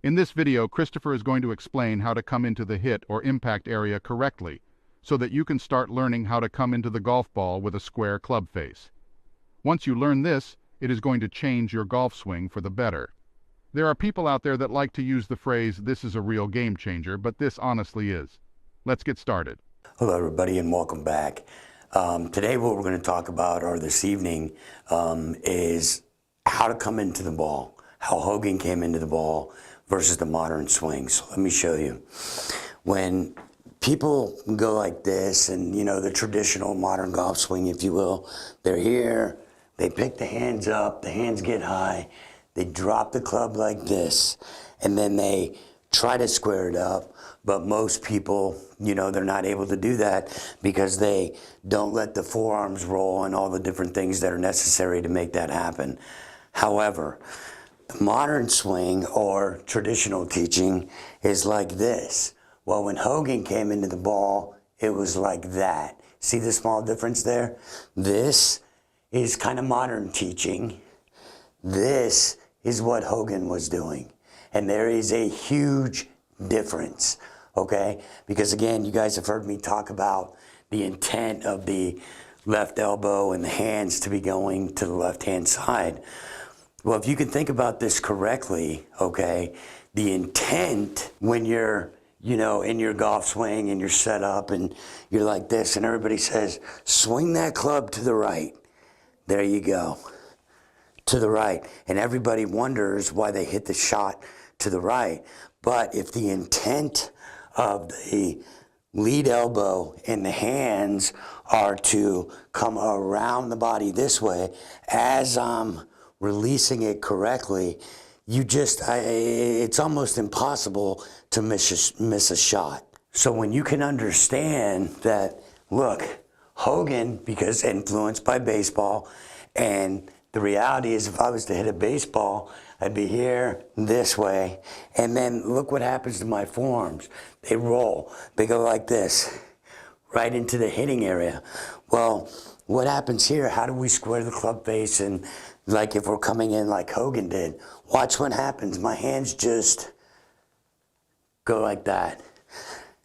In this video, Christopher is going to explain how to come into the hit or impact area correctly, so that you can start learning how to come into the golf ball with a square club face. Once you learn this, it is going to change your golf swing for the better. There are people out there that like to use the phrase, "This is a real game changer," but this honestly is. Let's get started. Hello everybody and welcome back. Today what we're going to talk about, or this evening, is how to come into the ball, how Hogan came into the ball versus the modern swing. So let me show you. When people go like this, and you know, the traditional modern golf swing, if you will, they're here, they pick the hands up, the hands get high, they drop the club like this, and then they try to square it up. But most people, you know, they're not able to do that because they don't let the forearms roll and all the different things that are necessary to make that happen. However, the modern swing or traditional teaching is like this. Well, when Hogan came into the ball, it was like that. See the small difference there? This is kind of modern teaching. This is what Hogan was doing. And there is a huge difference, okay? Because again, you guys have heard me talk about the intent of the left elbow and the hands to be going to the left-hand side. Well, if you can think about this correctly, okay, the intent when you're, you know, in your golf swing and you're set up and you're like this and everybody says, swing that club to the right. There you go, to the right. And everybody wonders why they hit the shot to the right. But if the intent of the lead elbow and the hands are to come around the body this way, as I'm releasing it correctly, it's almost impossible to miss a shot. So when you can understand that, look, Hogan, because influenced by baseball, and the reality is if I was to hit a baseball, I'd be here this way, and then look what happens to my forearms. They roll, they go like this, right into the hitting area. Well, what happens here? How do we square the club face? And like if we're coming in like Hogan did, watch what happens. My hands just go like that.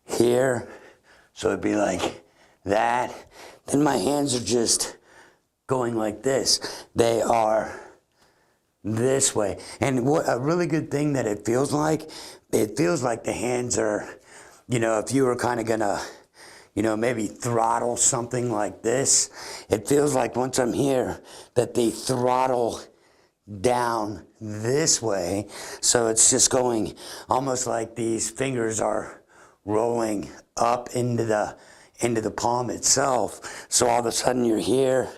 Here, so it'd be like that. Then my hands are just going like this. They are this way. And what a really good thing that it feels like the hands are, you know, if you were kind of gonna, you know, maybe throttle something like this, it feels like once I'm here that they throttle down this way. So it's just going almost like these fingers are rolling up into the palm itself. So all of a sudden you're here,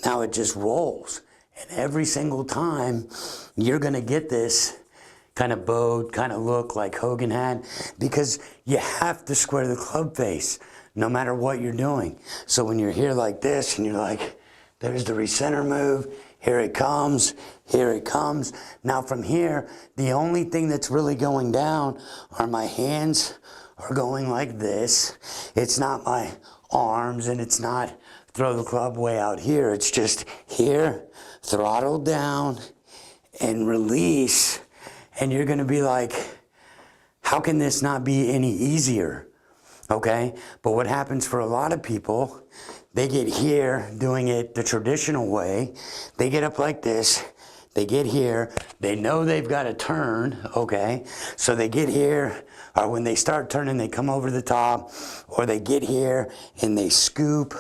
now it just rolls. And every single time you're gonna get this kind of bowed kind of look like Hogan had, because you have to square the club face no matter what you're doing. So when you're here like this and you're like, there's the recenter move, here it comes, here it comes. Now from here, the only thing that's really going down are my hands are going like this. It's not my arms, and it's not throw the club way out here. It's just here, throttle down and release. And you're gonna be like, how can this not be any easier? Okay, but what happens for a lot of people, they get here doing it the traditional way. They get up like this, they get here, they know they've got to turn, okay? So they get here, or when they start turning, they come over the top, or they get here and they scoop,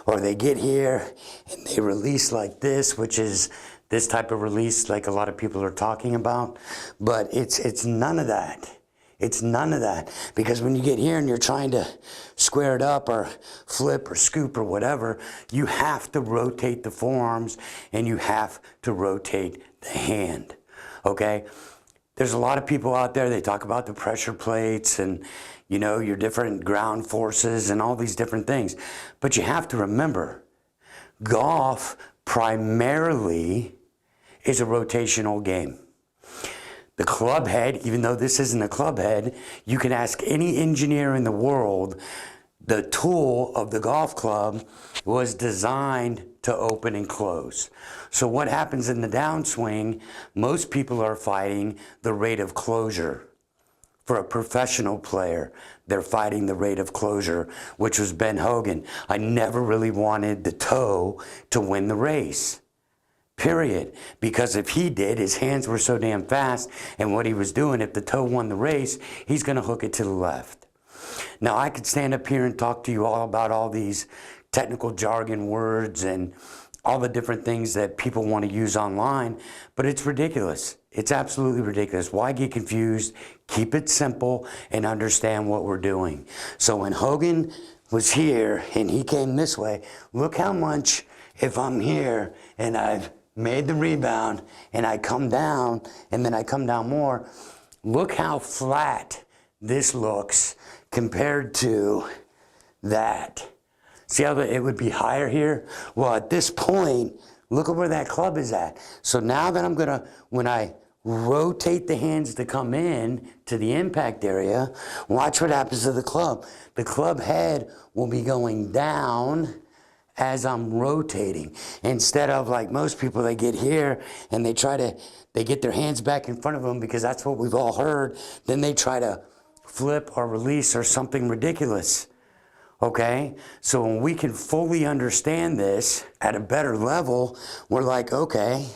or they get here and they release like this, which is this type of release like a lot of people are talking about. But it's none of that. It's none of that, because when you get here and you're trying to square it up or flip or scoop or whatever, you have to rotate the forearms and you have to rotate the hand, okay? There's a lot of people out there, they talk about the pressure plates and, you know, your different ground forces and all these different things. But you have to remember, golf primarily is a rotational game. The club head, even though this isn't a club head, you can ask any engineer in the world, The tool of the golf club was designed to open and close. So what happens in the downswing, most people are fighting the rate of closure. For a professional player, they're fighting the rate of closure, which was Ben Hogan. I never really wanted the toe to win the race, period. Because if he did, his hands were so damn fast, and what he was doing, if the toe won the race, he's gonna hook it to the left. Now, I could stand up here and talk to you all about all these technical jargon words and all the different things that people want to use online, but it's ridiculous. It's absolutely ridiculous. Why get confused? Keep it simple and understand what we're doing. So when Hogan was here and he came this way, look how much, if I'm here and I've made the rebound and I come down and then I come down more, look how flat this looks compared to that. See how it would be higher here? Well, at this point, look at where that club is at. So now that I'm gonna, when I rotate the hands to come in to the impact area, watch what happens to the club. The club head will be going down as I'm rotating. Instead of like most people, they get here and they get their hands back in front of them because that's what we've all heard. Then they try to flip or release or something ridiculous. Okay, so when we can fully understand this at a better level, we're like, okay,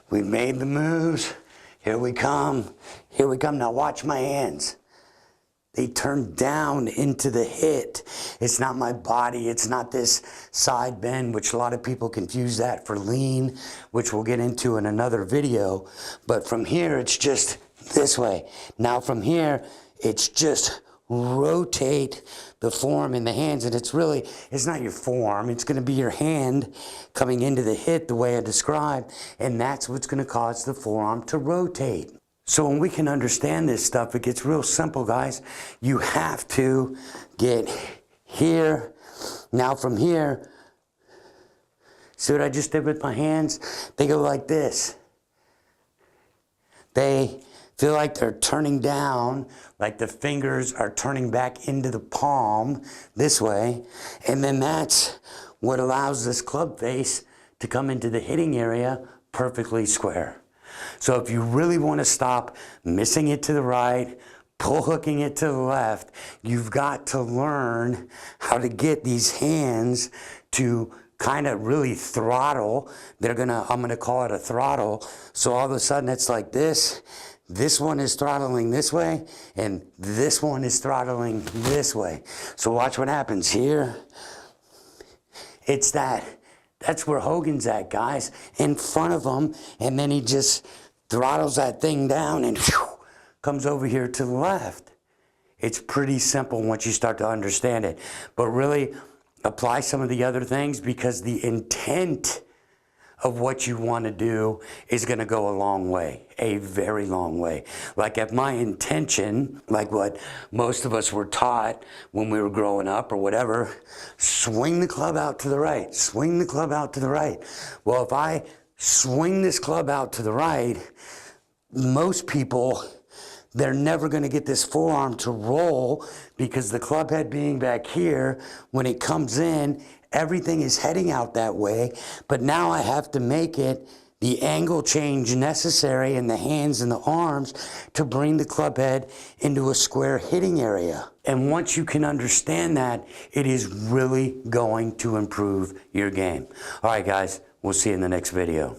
we've made the moves. Here we come. Here we come. Now watch my hands. They turn down into the hit. It's not my body. It's not this side bend, which a lot of people confuse that for lean, which we'll get into in another video. But from here, it's just this way. Now from here, it's just rotate the forearm in the hands, and it's not your forearm, it's going to be your hand coming into the hit the way I described, and that's what's going to cause the forearm to rotate. So when we can understand this stuff, it gets real simple, guys. You have to get here. Now from here, see what I just did with my hands? They go like this. They feel like they're turning down, like the fingers are turning back into the palm this way. And then that's what allows this club face to come into the hitting area perfectly square. So if you really want to stop missing it to the right, pull hooking it to the left, you've got to learn how to get these hands to kind of really throttle. I'm gonna call it a throttle. So all of a sudden it's like this. This one is throttling this way, and this one is throttling this way. So watch what happens here. It's that's where Hogan's at, guys, in front of him, and then he just throttles that thing down and comes over here to the left. It's pretty simple once you start to understand it, but really apply some of the other things, because the intent of what you want to do is going to go a long way, a very long way. Like if my intention, like what most of us were taught when we were growing up or whatever, swing the club out to the right, swing the club out to the right. Well, if I swing this club out to the right, most people, they're never going to get this forearm to roll, because the club head being back here, when it comes in, everything is heading out that way. But now I have to make it the angle change necessary in the hands and the arms to bring the club head into a square hitting area. And once you can understand that, it is really going to improve your game. All right, guys, we'll see you in the next video.